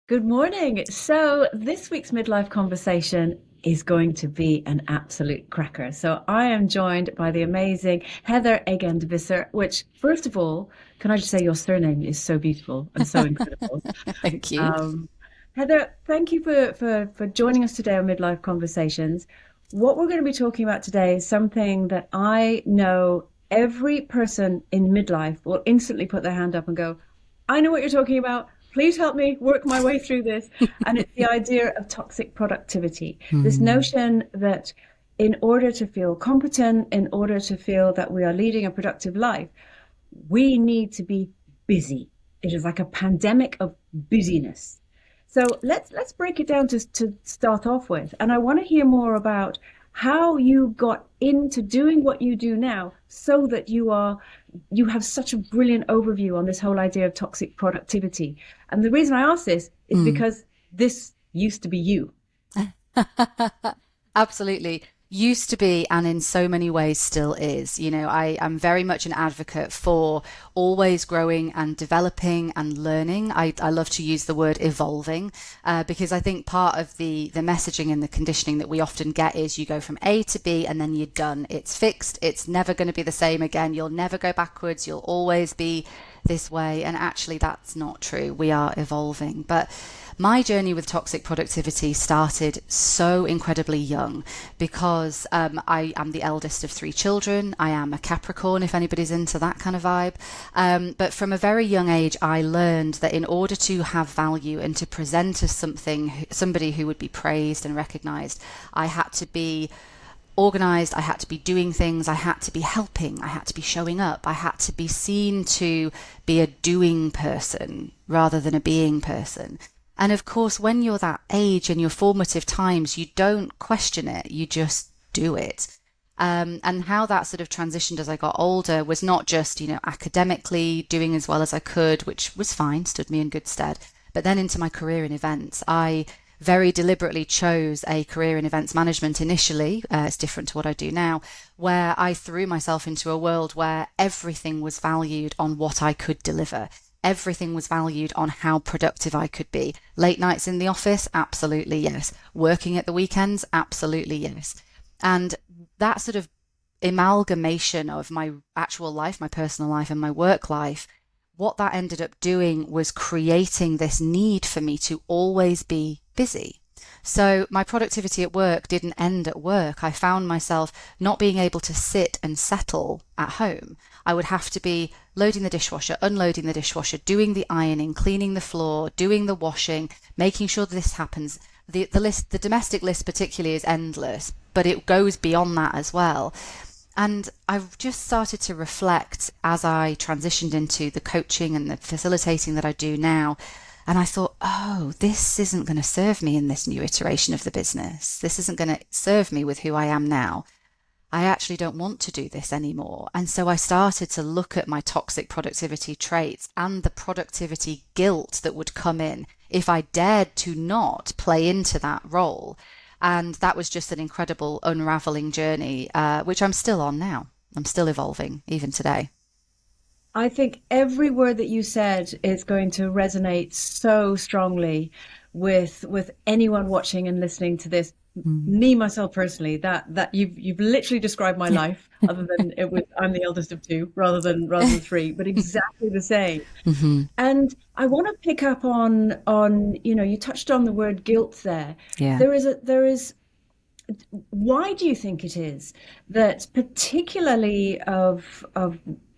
Good morning. So, this week's midlife conversation is going to be an absolute cracker. So, I am joined by the amazing Heather Agan Visser, which, first of all, can I just say your surname is so beautiful and so incredible. Thank you. Um, Heather, thank you for joining us today on Midlife Conversations. What we're going to be talking about today is something that I know every person in midlife will instantly put their hand up and go, I know what you're talking about. Please help me work my way through this. And it's the idea of toxic productivity. This Mm, notion that in order to feel competent, in order to feel that we are leading a productive life, we need to be busy. It is like a pandemic of busyness. So let's break it down to start off with. And I want to hear more about how you got into doing what you do now so that you have such a brilliant overview on this whole idea of toxic productivity. And the reason I ask this is mm. because this used to be you. Absolutely. Used to be, and in so many ways still is. I am very much an advocate for always growing and developing and learning. I love to use the word evolving because I think part of the messaging and the conditioning that we often get is you go from A to B and then you're done. It's fixed. It's never going to be the same again. You'll never go backwards. You'll always be this way. And actually, that's not true. We are evolving. But my journey with toxic productivity started so incredibly young because I am the eldest of three children. I am a Capricorn, if anybody's into that kind of vibe. But from a very young age, I learned that in order to have value and to present as somebody who would be praised and recognized, I had to be organized, I had to be doing things, I had to be helping, I had to be showing up, I had to be seen to be a doing person rather than a being person. And of course, when you're that age in your formative times, you don't question it, you just do it. And how that sort of transitioned as I got older was not just, academically doing as well as I could, which was fine, stood me in good stead, but then into my career in events. I very deliberately chose a career in events management initially. It's different to what I do now, where I threw myself into a world where everything was valued on what I could deliver. Everything was valued on how productive I could be. Late nights in the office, absolutely yes. Working at the weekends, absolutely yes. And that sort of amalgamation of my actual life, my personal life, and my work life, what that ended up doing was creating this need for me to always be busy. So my productivity at work didn't end at work. I found myself not being able to sit and settle at home. I would have to be loading the dishwasher, unloading the dishwasher, doing the ironing, cleaning the floor, doing the washing, making sure that this happens. The domestic list particularly is endless, but it goes beyond that as well. And I've just started to reflect as I transitioned into the coaching and the facilitating that I do now. And I thought, oh, this isn't going to serve me in this new iteration of the business. This isn't going to serve me with who I am now. I actually don't want to do this anymore. And so I started to look at my toxic productivity traits and the productivity guilt that would come in if I dared to not play into that role. And that was just an incredible unraveling journey, which I'm still on now. I'm still evolving even today. I think every word that you said is going to resonate so strongly with anyone watching and listening to this. Mm. Me myself personally, that you've literally described my life. Other than it was, I'm the eldest of two, rather than three, but exactly the same. Hmm. And I want to pick up on you touched on the word guilt there. Yeah. There is why do you think it is that particularly of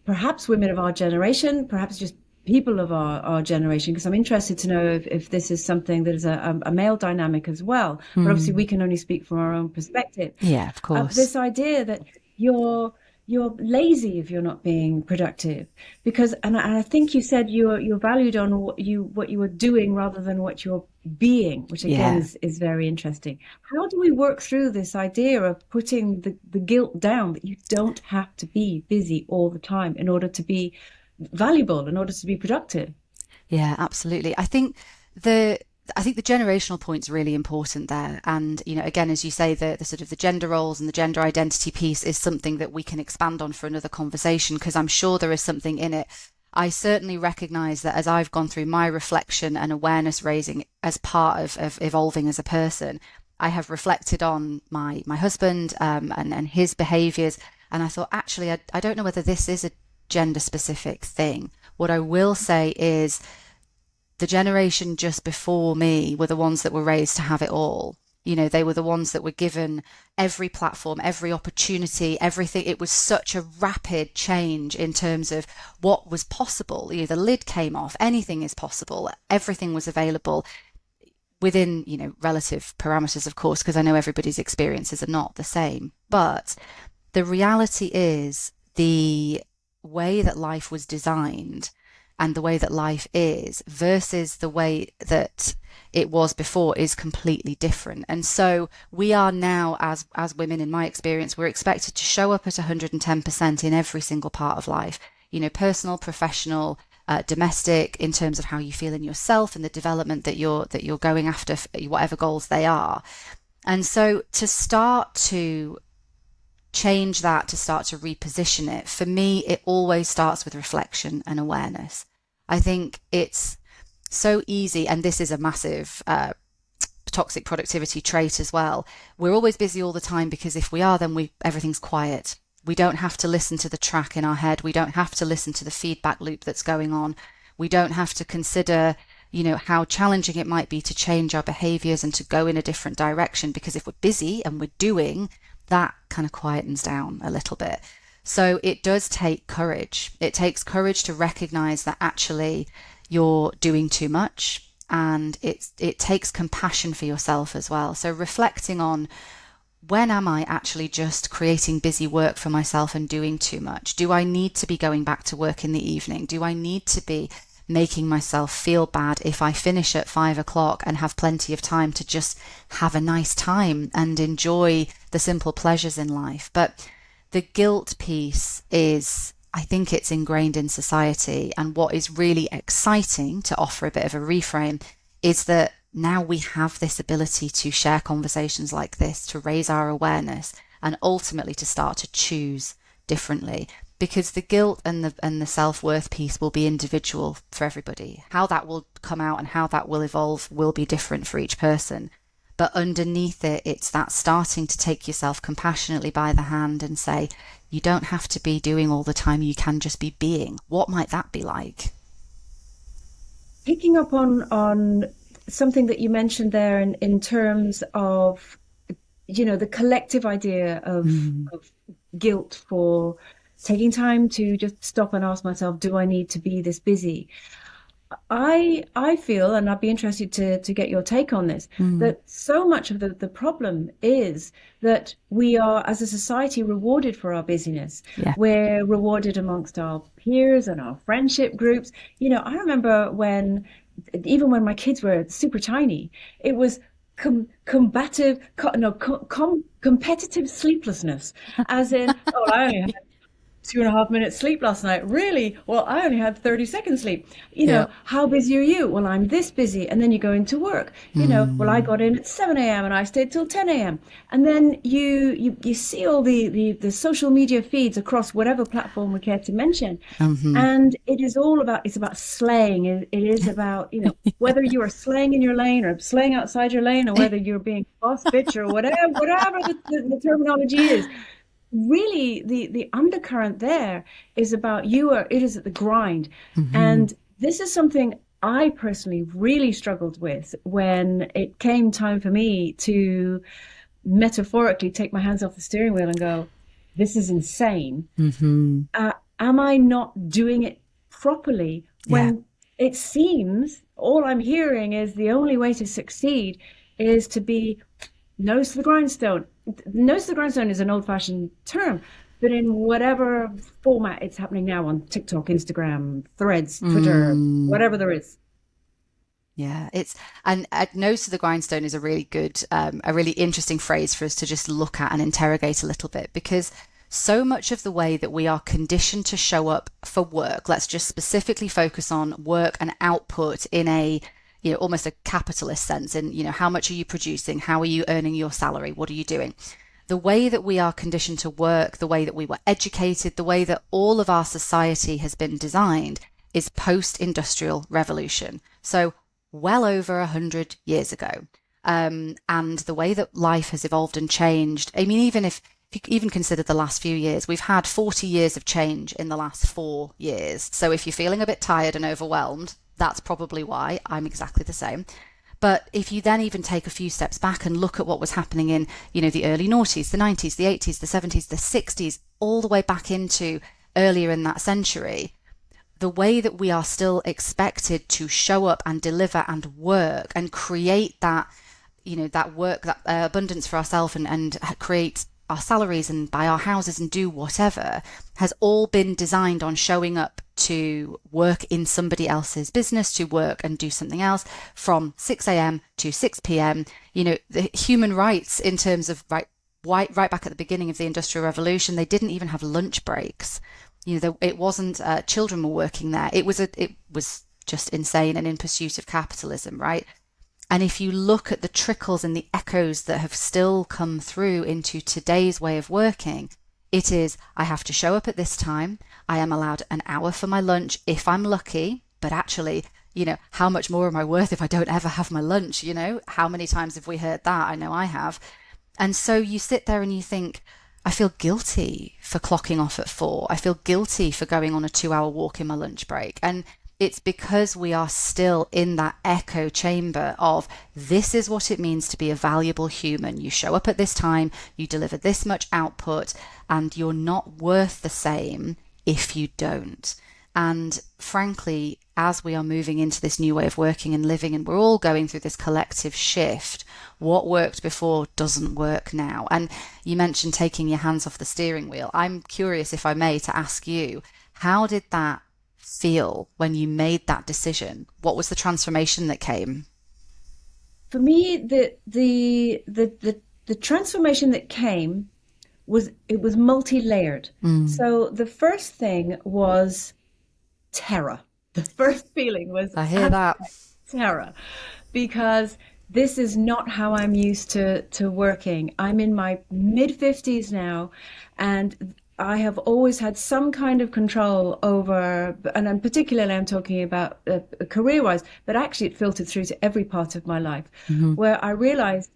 perhaps women of our generation, perhaps just people of our generation, because I'm interested to know if this is something that is a male dynamic as well, but obviously we Mm. can only speak from our own perspective. Yeah, of course. This idea that you're you're lazy if you're not being productive, because and I think you said you're valued on what you were doing rather than what you're being, which again Yeah. is very interesting. How do we work through this idea of putting the guilt down that you don't have to be busy all the time in order to be valuable, in order to be productive? Yeah, absolutely. I think the generational point's really important there. And, again, as you say, the sort of the gender roles and the gender identity piece is something that we can expand on for another conversation because I'm sure there is something in it. I certainly recognize that as I've gone through my reflection and awareness raising as part of evolving as a person, I have reflected on my husband, and his behaviors. And I thought, actually, I don't know whether this is a gender specific thing. What I will say is the generation just before me were the ones that were raised to have it all. You know, they were the ones that were given every platform, every opportunity, everything. It was such a rapid change in terms of what was possible. You know, the lid came off, anything is possible, everything was available within, you know, relative parameters, of course, because I know everybody's experiences are not the same. But the reality is the way that life was designed and the way that life is versus the way that it was before is completely different. And so we are now, as women, in my experience, we're expected to show up at 110% in every single part of life, you know, personal, professional, domestic, in terms of how you feel in yourself and the development that you're going after, whatever goals they are. And so to start to change that, to start to reposition it, for me, it always starts with reflection and awareness. I think it's so easy, and this is a massive toxic productivity trait as well. We're always busy all the time, because if we are, then everything's quiet. We don't have to listen to the track in our head. We don't have to listen to the feedback loop that's going on. We don't have to consider, you know, how challenging it might be to change our behaviors and to go in a different direction, because if we're busy and we're doing, that kind of quietens down a little bit. So it does take courage. It takes courage to recognize that actually you're doing too much, and it takes compassion for yourself as well. So reflecting on, when am I actually just creating busy work for myself and doing too much? Do I need to be going back to work in the evening? Do I need to be making myself feel bad if I finish at 5 o'clock and have plenty of time to just have a nice time and enjoy the simple pleasures in life? But the guilt piece is, I think it's ingrained in society. And what is really exciting, to offer a bit of a reframe, is that now we have this ability to share conversations like this, to raise our awareness, and ultimately to start to choose differently. Because the guilt and the self-worth piece will be individual for everybody. How that will come out and how that will evolve will be different for each person. But underneath it, it's that starting to take yourself compassionately by the hand and say, you don't have to be doing all the time, you can just be being. What might that be like? Picking up on something that you mentioned there in terms of, you know, the collective idea of guilt for taking time to just stop and ask myself, do I need to be this busy? I feel, and I'd be interested to get your take on this, that so much of the problem is that we are, as a society, rewarded for our busyness. Yeah. We're rewarded amongst our peers and our friendship groups. You know, I remember even when my kids were super tiny, it was competitive sleeplessness, as in, oh, I only had 2.5 minutes sleep last night. Really? Well, I only had 30 seconds sleep. You know, how busy are you? Well, I'm this busy. And then you go into work. You know, well, I got in at 7 a.m. and I stayed till 10 a.m. And then you see all the social media feeds across whatever platform we care to mention. And it's about slaying. It is about, you know, whether you are slaying in your lane or slaying outside your lane, or whether you're being boss bitch or whatever the terminology is. Really, the undercurrent there is about it is at the grind. And this is something I personally really struggled with when it came time for me to metaphorically take my hands off the steering wheel and go, this is insane. Am I not doing it properly? When it seems all I'm hearing is the only way to succeed is to be nose to the grindstone. Nose to the grindstone is an old-fashioned term, but in whatever format it's happening now on TikTok, Instagram, Threads, Twitter, whatever there is. Yeah, and nose to the grindstone is a really good, a really interesting phrase for us to just look at and interrogate a little bit, because so much of the way that we are conditioned to show up for work, let's just specifically focus on work and output in a, you know, almost a capitalist sense. And, you know, how much are you producing? How are you earning your salary? What are you doing? The way that we are conditioned to work, the way that we were educated, the way that all of our society has been designed is post-industrial revolution. So well over 100 years ago. And the way that life has evolved and changed, I mean, if you even consider the last few years, we've had 40 years of change in the last 4 years. So if you're feeling a bit tired and overwhelmed, that's probably why. I'm exactly the same. But if you then even take a few steps back and look at what was happening in, the early noughties, the 90s, the 80s, the 70s, the 60s, all the way back into earlier in that century, the way that we are still expected to show up and deliver and work and create that, that work, that abundance for ourselves and create our salaries and buy our houses and do whatever, has all been designed on showing up to work in somebody else's business, to work and do something else from 6 a.m. to 6 p.m. The human rights in terms of right back at the beginning of the Industrial Revolution, they didn't even have lunch breaks. It wasn't children were working there. It was just insane and in pursuit of capitalism, right? And if you look at the trickles and the echoes that have still come through into today's way of working, it is, I have to show up at this time. I am allowed an hour for my lunch if I'm lucky, but actually, how much more am I worth if I don't ever have my lunch? How many times have we heard that? I know I have. And so you sit there and you think, I feel guilty for clocking off at 4. I feel guilty for going on a 2-hour walk in my lunch break. And it's because we are still in that echo chamber of this is what it means to be a valuable human. You show up at this time, you deliver this much output, and you're not worth the same if you don't. And frankly, as we are moving into this new way of working and living, and we're all going through this collective shift, what worked before doesn't work now. And you mentioned taking your hands off the steering wheel. I'm curious, if I may, to ask you, how did that feel when you made that decision? What was the transformation that came? For me, the transformation that came was multi-layered. So the first thing was terror. The first feeling was I hear that. terror, because this is not how I'm used to working. I'm in my mid-50s now, and I have always had some kind of control over, and I'm talking about career-wise, but actually it filtered through to every part of my life, where I realized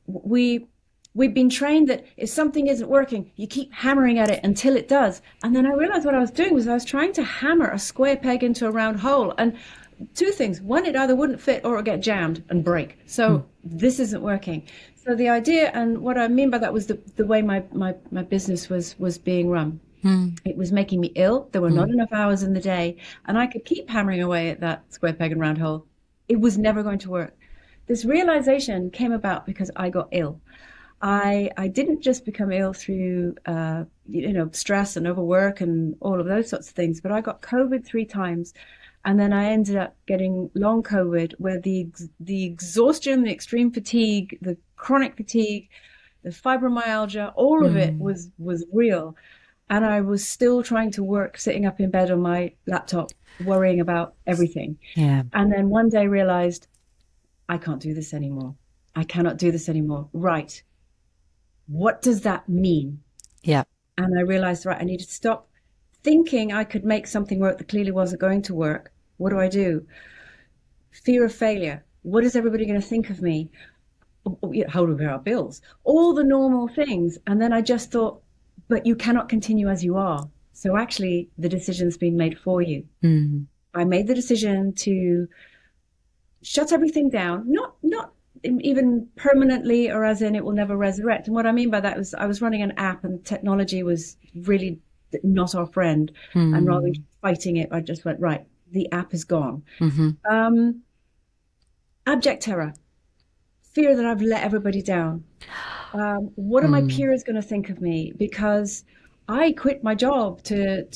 we've been trained that if something isn't working, you keep hammering at it until it does. And then I realized what I was doing was I was trying to hammer a square peg into a round hole. And two things: one, it either wouldn't fit or it would get jammed and break. So this isn't working. So the idea, and what I mean by that, was the way my business was being run. It was making me ill. There were not enough hours in the day, and I could keep hammering away at that square peg and round hole. It was never going to work. This realization came about because I got ill. I didn't just become ill through stress and overwork and all of those sorts of things, but I got COVID 3 times. And then I ended up getting long COVID, where the exhaustion, the extreme fatigue, the chronic fatigue, the fibromyalgia, all of it was real. And I was still trying to work, sitting up in bed on my laptop, worrying about everything. Yeah. And then one day realized, I can't do this anymore. I cannot do this anymore. Right. What does that mean? Yeah. And I realized, right, I needed to stop thinking I could make something work that clearly wasn't going to work. What do? Fear of failure. What is everybody going to think of me? How do we pay our bills? All the normal things. And then I just thought, but you cannot continue as you are. So actually, the decision's been made for you. I made the decision to shut everything down, not even permanently, or as in it will never resurrect. And what I mean by that was I was running an app, and technology was really not our friend. And rather than fighting it, I just went, right, the app is gone. Abject terror, fear that I've let everybody down. What are my peers going to think of me? Because I quit my job in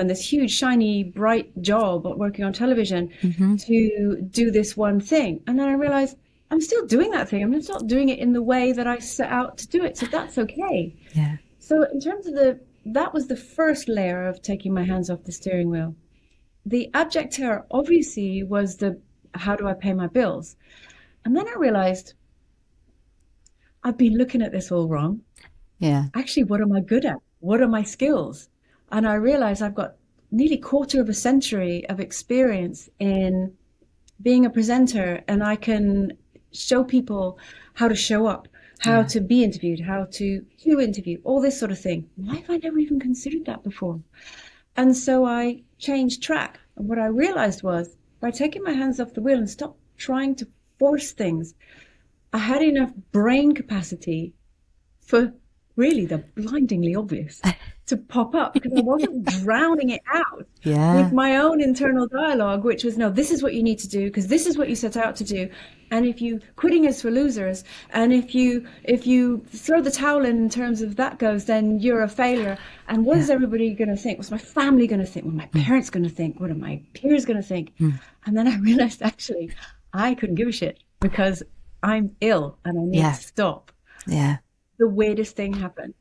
this huge, shiny, bright job working on television to do this one thing. And then I realized I'm still doing that thing. I'm just not doing it in the way that I set out to do it. So that's okay. Yeah. So in terms of that was the first layer of taking my hands off the steering wheel. The abject terror obviously was how do I pay my bills? And then I realized I've been looking at this all wrong. Yeah. Actually, what am I good at? What are my skills? And I realized I've got nearly quarter of a century of experience in being a presenter, and I can show people how to show up, how Yeah. to be interviewed, how to interview, all this sort of thing. Why have I never even considered that before? And so I changed track. And what I realized was by taking my hands off the wheel and stop trying to force things, I had enough brain capacity for really the blindingly obvious to pop up, because I wasn't drowning it out with Yeah. my own internal dialogue, which was, no, this is what you need to do because this is what you set out to do. And if you quitting is for losers, and if you throw the towel in terms of that goes, then you're a failure. And what Yeah. is everybody going to think? What's my family going to think? What are my Mm. parents going to think? What are my peers going to think? Mm. And then I realized actually I couldn't give a shit because I'm ill and I need Yeah. to stop. Yeah. The weirdest thing happened.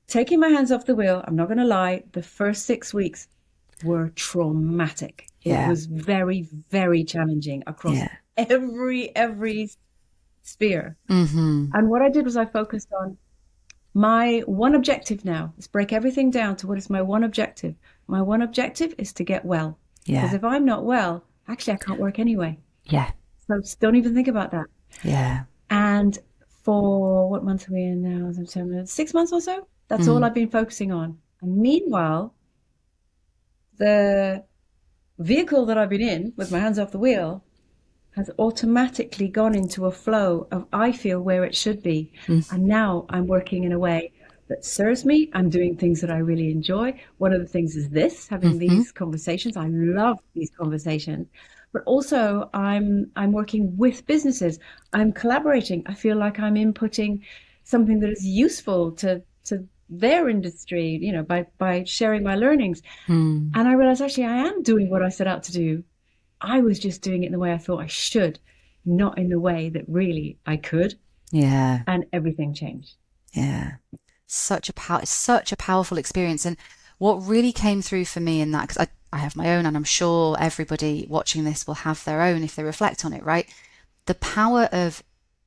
Taking my hands off the wheel, I'm not going to lie, the first 6 weeks were traumatic. It Yeah. was very, very challenging across Yeah. every sphere. Mm-hmm. And what I did was I focused on my one objective now. Let's break everything down to what is my one objective. My one objective is to get well. Because Yeah. if I'm not well, actually I can't work anyway. Yeah. So don't even think about that. Yeah. And for what month are we in now? September, 6 months or so? That's all Mm. I've been focusing on. And meanwhile, the vehicle that I've been in with my hands off the wheel has automatically gone into a flow of I feel where it should be. Mm. And now I'm working in a way that serves me. I'm doing things that I really enjoy. One of the things is this, having Mm-hmm. these conversations. I love these conversations. But also I'm working with businesses. I'm collaborating. I feel like I'm inputting something that is useful to their industry, by sharing my learnings. Mm. And I realized actually I am doing what I set out to do. I was just doing it in the way I thought I should, not in the way that really I could. Yeah. And everything changed. Yeah. Such a powerful experience. And what really came through for me in that, because I have my own, and I'm sure everybody watching this will have their own if they reflect on it, right? The power of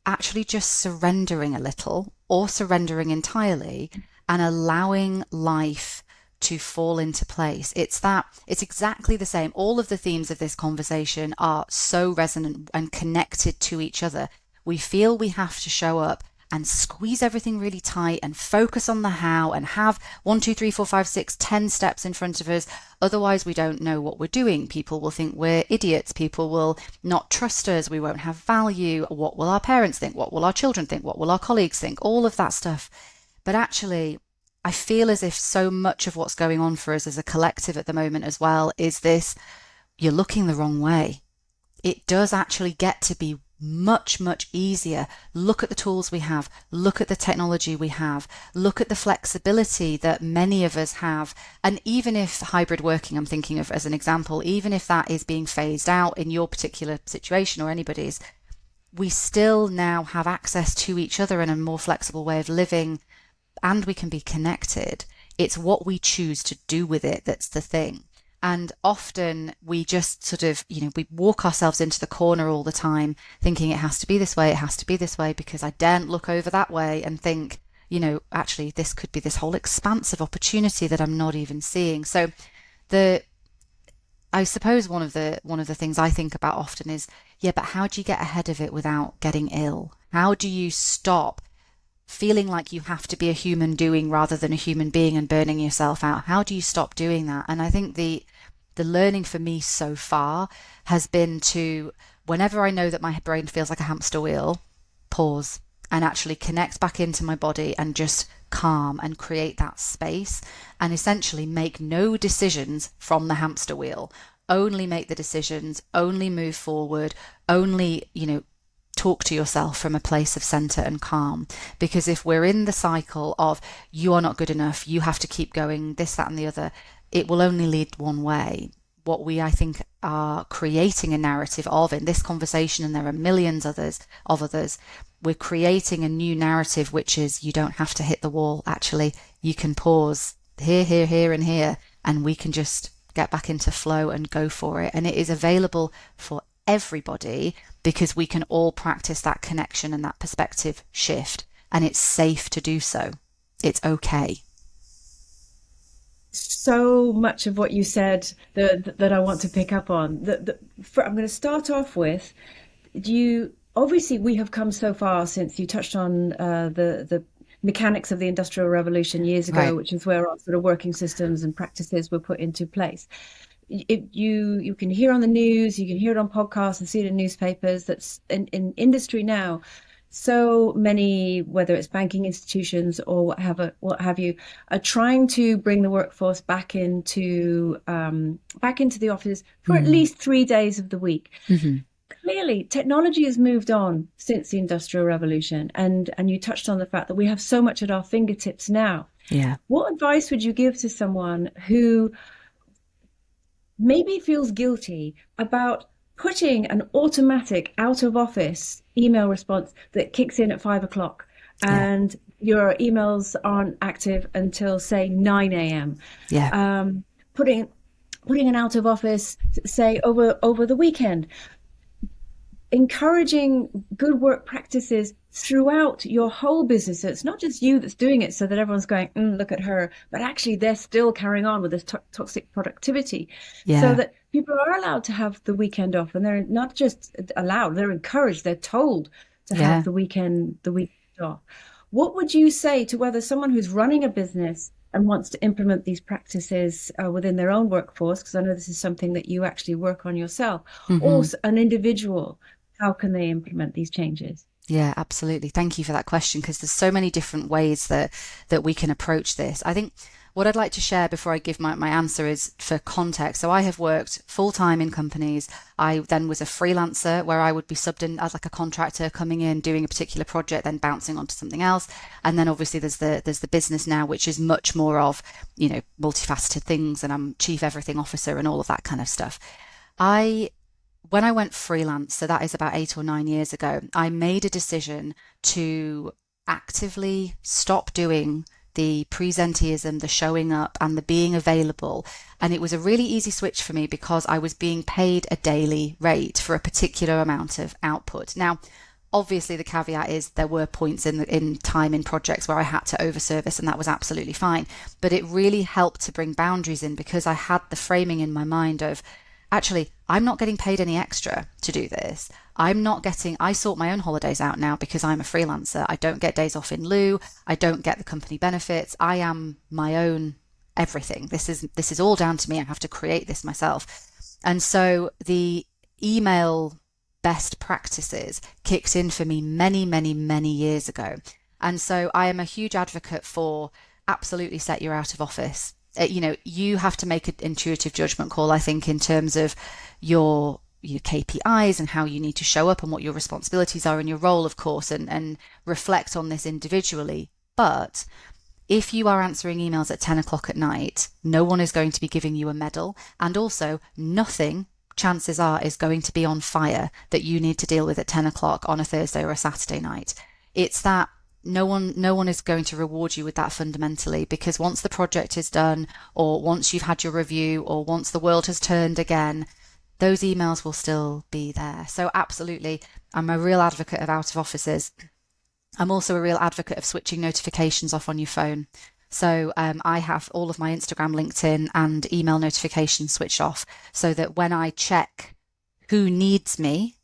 actually just surrendering a little or surrendering entirely and allowing life to fall into place. It's exactly the same. All of the themes of this conversation are so resonant and connected to each other. We feel we have to show up and squeeze everything really tight and focus on the how and have 1, 2, 3, 4, 5, 6, 10 steps in front of us. Otherwise, we don't know what we're doing. People will think we're idiots. People will not trust us. We won't have value. What will our parents think? What will our children think? What will our colleagues think? All of that stuff. But actually, I feel as if so much of what's going on for us as a collective at the moment as well is this: you're looking the wrong way. It does actually get to be much, much easier. Look at the tools we have. Look at the technology we have. Look at the flexibility that many of us have. And even if hybrid working, I'm thinking of as an example, even if that is being phased out in your particular situation or anybody's, we still now have access to each other in a more flexible way of living, and we can be connected. It's what we choose to do with it that's the thing. And often we just sort of, we walk ourselves into the corner all the time thinking it has to be this way, it has to be this way, because I daren't look over that way and think, actually this could be this whole expanse of opportunity that I'm not even seeing. So I suppose one of the things I think about often is, yeah, but how do you get ahead of it without getting ill? How do you stop feeling like you have to be a human doing rather than a human being and burning yourself out? How do you stop doing that? And I think the learning for me so far has been to, whenever I know that my brain feels like a hamster wheel, pause and actually connect back into my body and just calm and create that space and essentially make no decisions from the hamster wheel. Only make the decisions, only move forward, only, talk to yourself from a place of center and calm. Because if we're in the cycle of you are not good enough, you have to keep going, this, that, and the other, it will only lead one way. What we, I think, are creating a narrative of in this conversation, and there are millions of others, we're creating a new narrative, which is you don't have to hit the wall. Actually, you can pause here, here, here, and here, and we can just get back into flow and go for it. And it is available for everybody because we can all practice that connection and that perspective shift, and it's safe to do so. It's okay. So much of what you said that I want to pick up on. I'm going to start off with, you obviously we have come so far since you touched on the mechanics of the Industrial Revolution years ago, Right. which is where our sort of working systems and practices were put into place. You can hear on the news, you can hear it on podcasts and see it in newspapers. That's in industry now. So many, whether it's banking institutions or what have you, are trying to bring the workforce back into the office for at Mm. least 3 days of the week. Hmm. Clearly, technology has moved on since the Industrial Revolution, and you touched on the fact that we have so much at our fingertips now. Yeah. What advice would you give to someone who maybe feels guilty about putting an automatic out of office email response that kicks in at 5 o'clock Yeah. and your emails aren't active until say 9 a.m. Yeah. Um, putting putting an out of office say over the weekend, encouraging good work practices throughout your whole business. So it's not just you that's doing it so that everyone's going, look at her, but actually they're still carrying on with this toxic productivity so Yeah. that people are allowed to have the weekend off, and they're not just allowed, they're encouraged, they're told to have Yeah. the weekend off. What would you say to whether someone who's running a business and wants to implement these practices within their own workforce, because I know this is something that you actually work on yourself, or Hmm. an individual, how can they implement these changes? Yeah, absolutely. Thank you for that question, because there's so many different ways that we can approach this. I think what I'd like to share before I give my answer is for context. So I have worked full time in companies. I then was a freelancer where I would be subbed in as like a contractor coming in, doing a particular project, then bouncing onto something else. And then obviously there's the business now, which is much more of, multifaceted things, and I'm chief everything officer and all of that kind of stuff. I When I went freelance, so that is about 8 or 9 years ago, I made a decision to actively stop doing the presenteeism, the showing up, and the being available. And it was a really easy switch for me because I was being paid a daily rate for a particular amount of output. Now, obviously, the caveat is there were points in time in projects where I had to overservice, and that was absolutely fine. But it really helped to bring boundaries in because I had the framing in my mind of, actually, I'm not getting paid any extra to do this. I sort my own holidays out now because I'm a freelancer. I don't get days off in lieu. I don't get the company benefits. I am my own everything. This is all down to me. I have to create this myself. And so the email best practices kicked in for me many, many, many years ago. And so I am a huge advocate for absolutely set your out of office. You have to make an intuitive judgment call, I think, in terms of your KPIs and how you need to show up and what your responsibilities are in your role, of course, and reflect on this individually. But if you are answering emails at 10 o'clock at night, no one is going to be giving you a medal. And also, nothing, chances are, is going to be on fire that you need to deal with at 10 o'clock on a Thursday or a Saturday night. It's that no one is going to reward you with that fundamentally, because once the project is done, or once you've had your review, or once the world has turned again, those emails will still be there. So absolutely, I'm a real advocate of out of offices. I'm also a real advocate of switching notifications off on your phone. So I have all of my Instagram, LinkedIn, and email notifications switched off so that when I check who needs me,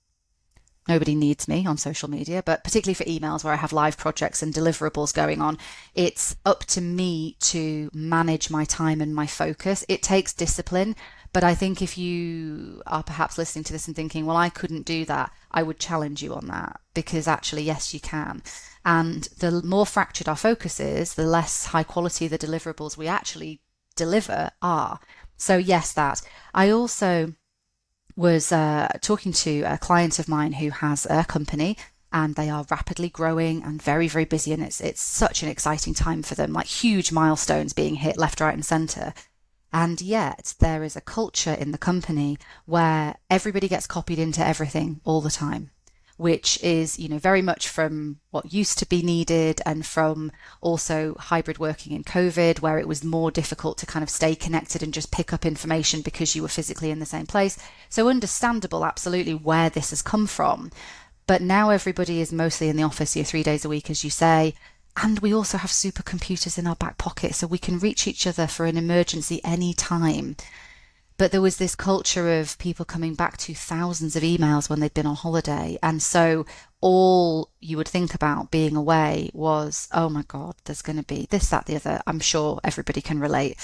nobody needs me on social media, but particularly for emails where I have live projects and deliverables going on, it's up to me to manage my time and my focus. It takes discipline, but I think if you are perhaps listening to this and thinking, well, I couldn't do that, I would challenge you on that, because actually, yes, you can. And the more fractured our focus is, the less high quality the deliverables we actually deliver are. So yes, that. I also was talking to a client of mine who has a company, and they are rapidly growing and very, very busy, and it's such an exciting time for them, like huge milestones being hit left, right, and center. And yet there is a culture in the company where everybody gets copied into everything all the time, which is, very much from what used to be needed, and from also hybrid working in COVID, where it was more difficult to kind of stay connected and just pick up information because you were physically in the same place. So understandable, absolutely, where this has come from. But now everybody is mostly in the office here 3 days a week, as you say. And we also have supercomputers in our back pocket, so we can reach each other for an emergency any time. But there was this culture of people coming back to thousands of emails when they'd been on holiday. And so all you would think about being away was, oh my God, there's going to be this, that, the other. I'm sure everybody can relate.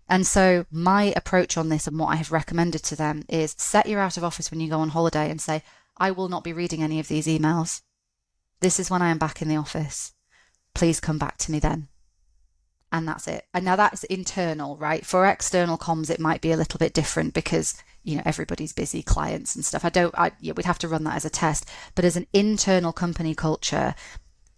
And so my approach on this and what I have recommended to them is set your out of office when you go on holiday and say, I will not be reading any of these emails. This is when I am back in the office. Please come back to me then. And that's it. And now that's internal, right? For external comms, it might be a little bit different because, everybody's busy, clients and stuff. We'd have to run that as a test. But as an internal company culture,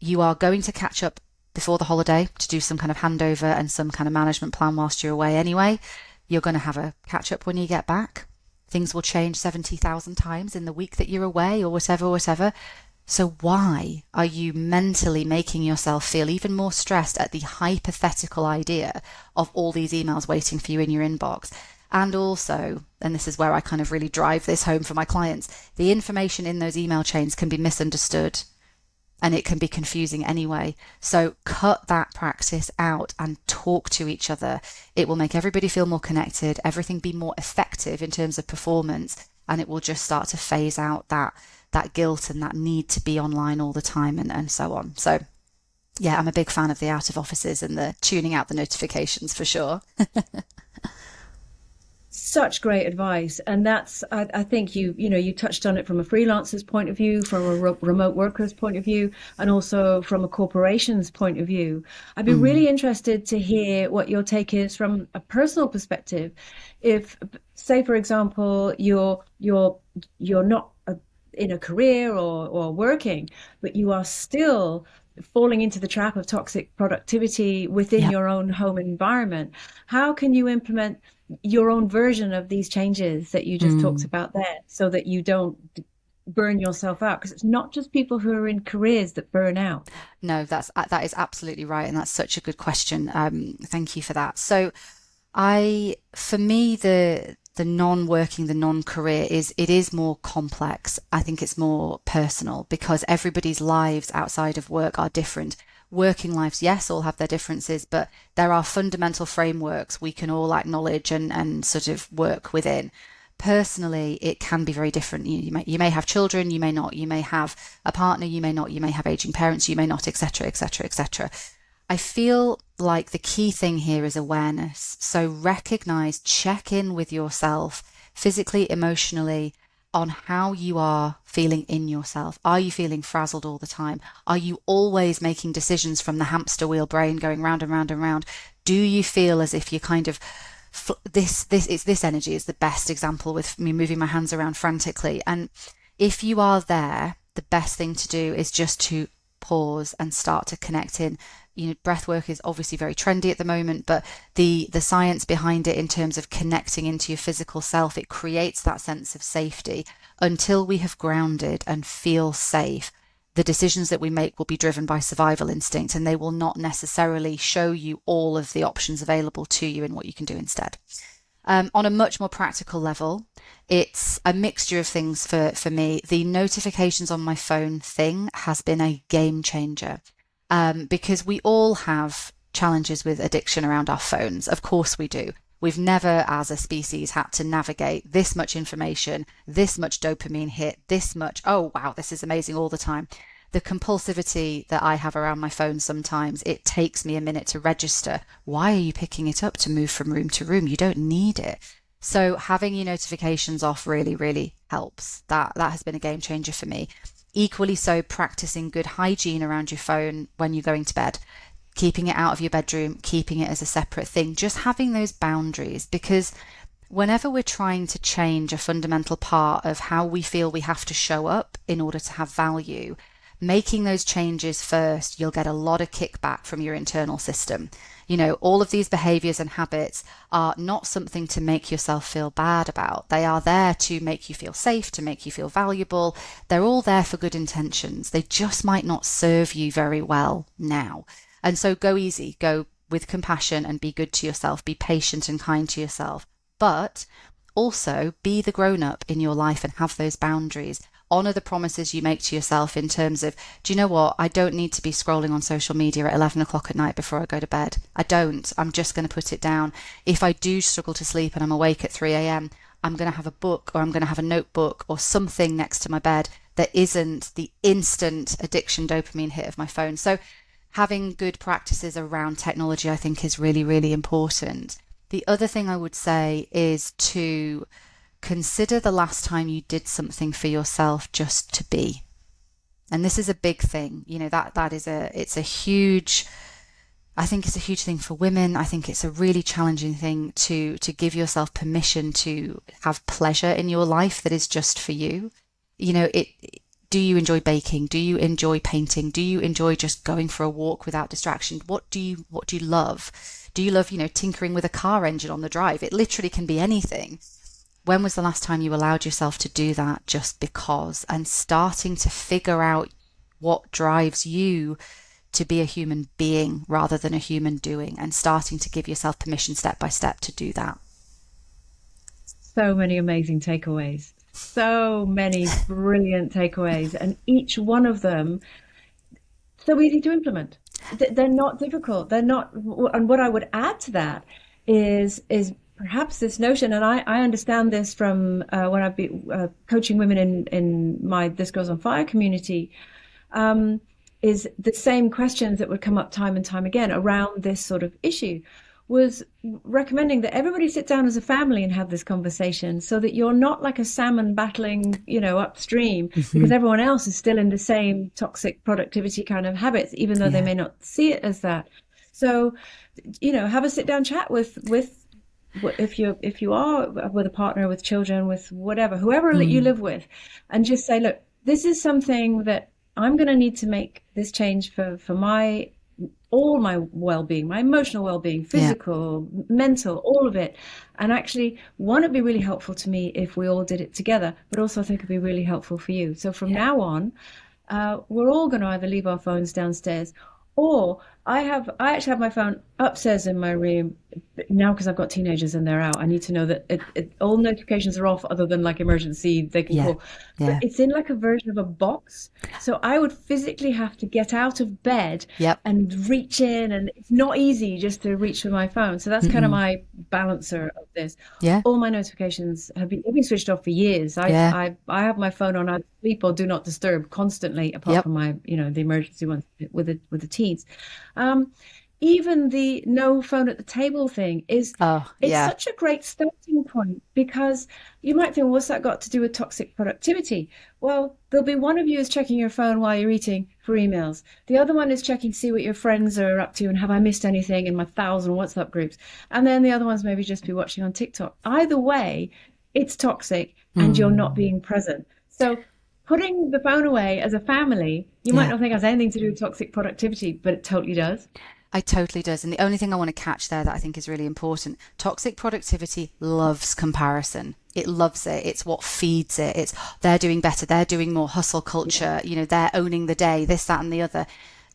you are going to catch up before the holiday to do some kind of handover and some kind of management plan whilst you're away anyway. You're going to have a catch up when you get back. Things will change 70,000 times in the week that you're away or whatever. So why are you mentally making yourself feel even more stressed at the hypothetical idea of all these emails waiting for you in your inbox? And also, and this is where I kind of really drive this home for my clients, the information in those email chains can be misunderstood and it can be confusing anyway. So cut that practice out and talk to each other. It will make everybody feel more connected, everything be more effective in terms of performance, and it will just start to phase out that guilt and that need to be online all the time and so on. So yeah, I'm a big fan of the out of offices and the tuning out the notifications for sure. Such great advice. And that's, I think you touched on it from a freelancer's point of view, from a remote worker's point of view, and also from a corporation's point of view. I'd be really interested to hear what your take is from a personal perspective. If, say, for example, you're not in a career or working, but you are still falling into the trap of toxic productivity within your own home environment, how can you implement your own version of these changes that you just talked about there so that you don't burn yourself out? Because it's not just people who are in careers that burn out. No, that is absolutely right. And that's such a good question. Thank you for that. So for me, the non-working, the non-career it is more complex. I think it's more personal because everybody's lives outside of work are different. Working lives, yes, all have their differences, but there are fundamental frameworks we can all acknowledge and sort of work within. Personally, it can be very different. You may have children, you may not. You may have a partner, you may not. You may have aging parents, you may not, etc., etc., etc. I feel like the key thing here is awareness. So recognize, check in with yourself physically, emotionally, on how you are feeling in yourself. Are you feeling frazzled all the time? Are you always making decisions from the hamster wheel brain going round and round and round? Do you feel as if you're kind of this energy is the best example with me moving my hands around frantically. And if you are there, the best thing to do is just to pause and start to connect in. Breath work is obviously very trendy at the moment, but the science behind it in terms of connecting into your physical self, it creates that sense of safety. Until we have grounded and feel safe, the decisions that we make will be driven by survival instinct, and they will not necessarily show you all of the options available to you and what you can do instead. On a much more practical level, it's a mixture of things for me. The notifications on my phone thing has been a game changer. Because we all have challenges with addiction around our phones. Of course we do. We've never as a species had to navigate this much information, this much dopamine hit, this much, oh wow, this is amazing all the time. The compulsivity that I have around my phone sometimes, it takes me a minute to register. Why are you picking it up to move from room to room? You don't need it. So having your notifications off really, really helps. That has been a game changer for me. Equally so, practicing good hygiene around your phone when you're going to bed, keeping it out of your bedroom, keeping it as a separate thing, just having those boundaries, because whenever we're trying to change a fundamental part of how we feel we have to show up in order to have value, making those changes first, you'll get a lot of kickback from your internal system. All of these behaviors and habits are not something to make yourself feel bad about. They are there to make you feel safe, to make you feel valuable. They're all there for good intentions. They just might not serve you very well now. And so go easy, go with compassion and be good to yourself, be patient and kind to yourself. But also be the grown-up in your life and have those boundaries. Honor the promises you make to yourself in terms of, do you know what? I don't need to be scrolling on social media at 11 o'clock at night before I go to bed. I don't. I'm just going to put it down. If I do struggle to sleep and I'm awake at 3 a.m., I'm going to have a book or I'm going to have a notebook or something next to my bed that isn't the instant addiction dopamine hit of my phone. So having good practices around technology, I think, is really, really important. The other thing I would say is to consider the last time you did something for yourself just to be. And this is a big thing. It's a huge, I think it's a huge thing for women. I think it's a really challenging thing to give yourself permission to have pleasure in your life that is just for you. Do you enjoy baking? Do you enjoy painting? Do you enjoy just going for a walk without distraction? What do you love? Do you love, tinkering with a car engine on the drive? It literally can be anything. When was the last time you allowed yourself to do that just because? And starting to figure out what drives you to be a human being rather than a human doing, and starting to give yourself permission step by step to do that. So many amazing takeaways. So many brilliant takeaways. And each one of them so easy to implement. They're not difficult. They're not. And what I would add to that is perhaps this notion, and I understand this from when I've been coaching women in my This Girls on Fire community, is the same questions that would come up time and time again around this sort of issue, was recommending that everybody sit down as a family and have this conversation so that you're not like a salmon battling, upstream, because everyone else is still in the same toxic productivity kind of habits, even though they may not see it as that. So, have a sit down chat with if you are with a partner, with children, with whoever you live with, and just say, look, this is something that I'm going to need to make this change for all my well-being, my emotional well-being, physical, mental, all of it. And actually, one, it'd be really helpful to me if we all did it together, but also I think it'd be really helpful for you. So from now on, we're all going to either leave our phones downstairs, or I actually have my phone upstairs in my room now because I've got teenagers and they're out. I need to know that all notifications are off other than like emergency they can call. But it's in like a version of a box. So I would physically have to get out of bed and reach in, and it's not easy just to reach for my phone. So that's kind of my balancer of this. All my notifications have been switched off for years. I have my phone on either sleep or do not disturb constantly, apart from my the emergency ones with the teens. Even the no phone at the table thing is such a great starting point, because you might think, well, what's that got to do with toxic productivity? Well, there'll be one of you is checking your phone while you're eating for emails. The other one is checking to see what your friends are up to and have I missed anything in my 1,000 WhatsApp groups. And then the other one's maybe just be watching on TikTok. Either way, it's toxic and you're not being present. So putting the phone away as a family, you might not think it has anything to do with toxic productivity, but it totally does. It totally does. And the only thing I want to catch there that I think is really important, toxic productivity loves comparison. It loves it. It's what feeds it. It's they're doing better. They're doing more, hustle culture. They're owning the day, this, that, and the other.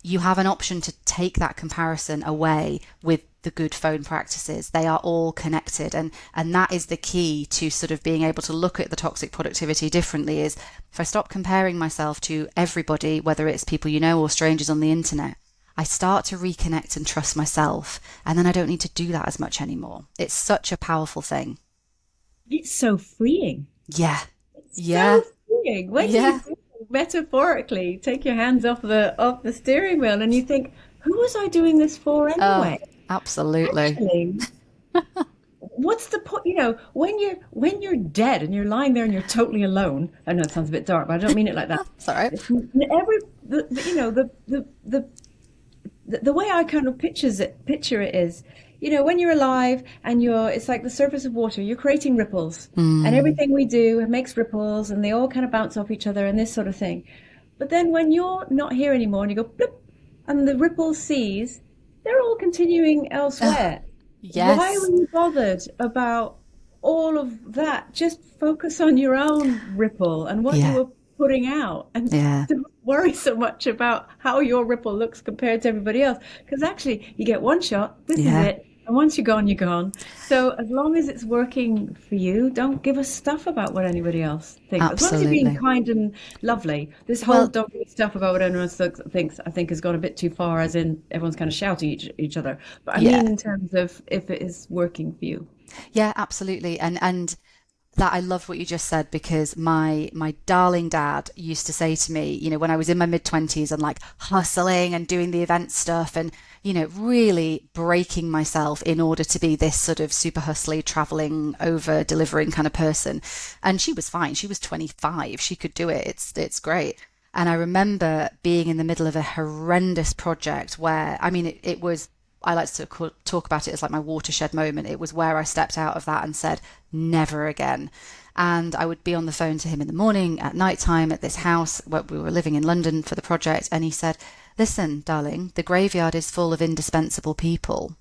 You have an option to take that comparison away with the good phone practices. They are all connected. And that is the key to sort of being able to look at the toxic productivity differently, is if I stop comparing myself to everybody, whether it's people or strangers on the internet, I start to reconnect and trust myself, and then I don't need to do that as much anymore. It's such a powerful thing. It's so freeing. Yeah. So freeing. When you metaphorically take your hands off the steering wheel and you think, who was I doing this for anyway? Oh, absolutely. Actually, what's the point? When you're dead and you're lying there and you're totally alone. I know it sounds a bit dark, but I don't mean it like that. It's all right. The way I kind of picture it is, when you're alive and it's like the surface of water, you're creating ripples, and everything we do makes ripples, and they all kind of bounce off each other and this sort of thing. But then when you're not here anymore and you go bloop, and the ripples cease, they're all continuing elsewhere. Yes. Why were you bothered about all of that? Just focus on your own ripple and what you were putting out, and don't worry so much about how your ripple looks compared to everybody else, because actually you get one shot. This is it. And once you're gone, you're gone. So as long as it's working for you, don't give a stuff about what anybody else thinks. As long as you're being Absolutely. kind and lovely. This whole Well, don't give a stuff about what anyone else thinks, I think, has gone a bit too far, as in everyone's kind of shouting each other. But I yeah, mean in terms of if it is working for you. yeah, absolutely. And that I love what you just said because my darling dad used to say to me, when I was in my mid 20s and like hustling and doing the event stuff and really breaking myself in order to be this sort of super hustly traveling over delivering kind of person. And she was fine. She was 25. She could do it. It's great. And I remember being in the middle of a horrendous project where, I mean, it was, I like to talk about it as like my watershed moment. It was where I stepped out of that and said, never again. And I would be on the phone to him in the morning, at night time, at this house where we were living in London for the project. And he said, listen, darling, the graveyard is full of indispensable people.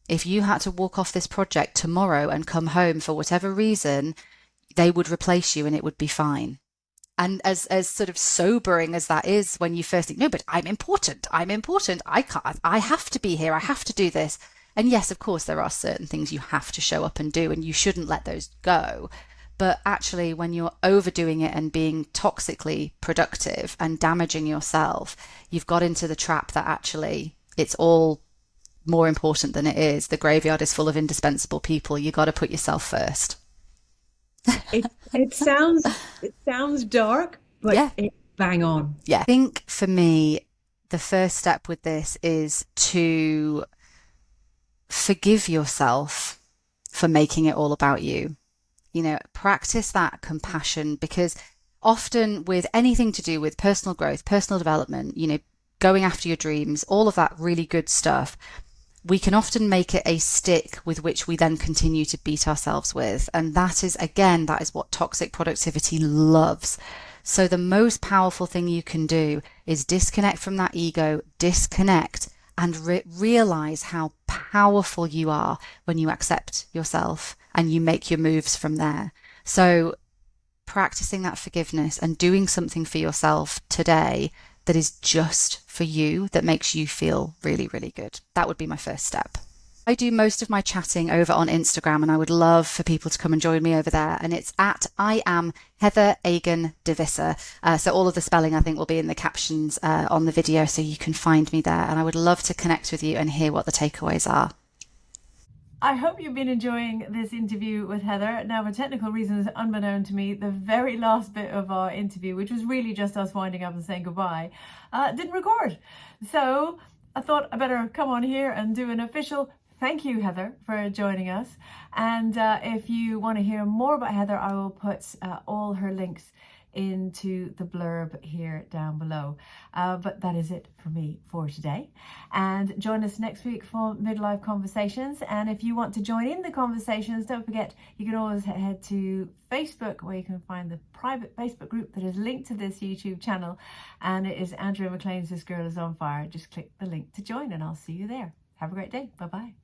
If you had to walk off this project tomorrow and come home for whatever reason, they would replace you and it would be fine. And as sort of sobering as that is when you first think, no, but I'm important, I can't, I have to be here, I have to do this. And yes, of course, there are certain things you have to show up and do, and you shouldn't let those go. But actually, when you're overdoing it and being toxically productive and damaging yourself, you've got into the trap that actually it's all more important than it is. The graveyard is full of indispensable people. You got to put yourself first. It sounds dark, but Yeah. it's bang on. Yeah. I think for me, the first step with this is to forgive yourself for making it all about you. Practice that compassion because often with anything to do with personal growth, personal development, going after your dreams, all of that really good stuff, we can often make it a stick with which we then continue to beat ourselves with. And that is, again, that is what toxic productivity loves. So the most powerful thing you can do is disconnect from that ego, disconnect and realize how powerful you are when you accept yourself and you make your moves from there. So practicing that forgiveness and doing something for yourself today that is just for you, that makes you feel really, really good. That would be my first step. I do most of my chatting over on Instagram and I would love for people to come and join me over there. And it's at I am Heather Agan de Visser. So all of the spelling I think will be in the captions on the video so you can find me there. And I would love to connect with you and hear what the takeaways are. I hope you've been enjoying this interview with Heather. Now, for technical reasons unbeknown to me, the very last bit of our interview, which was really just us winding up and saying goodbye, didn't record. So I thought I better come on here and do an official thank you, Heather, for joining us. And if you want to hear more about Heather, I will put all her links into the blurb here down below. But that is it for me for today. And join us next week for Midlife Conversations. And if you want to join in the conversations, don't forget you can always head to Facebook where you can find the private Facebook group that is linked to this YouTube channel. And it is Andrea McLean's This Girl Is On Fire. Just click the link to join and I'll see you there. Have a great day. Bye-bye.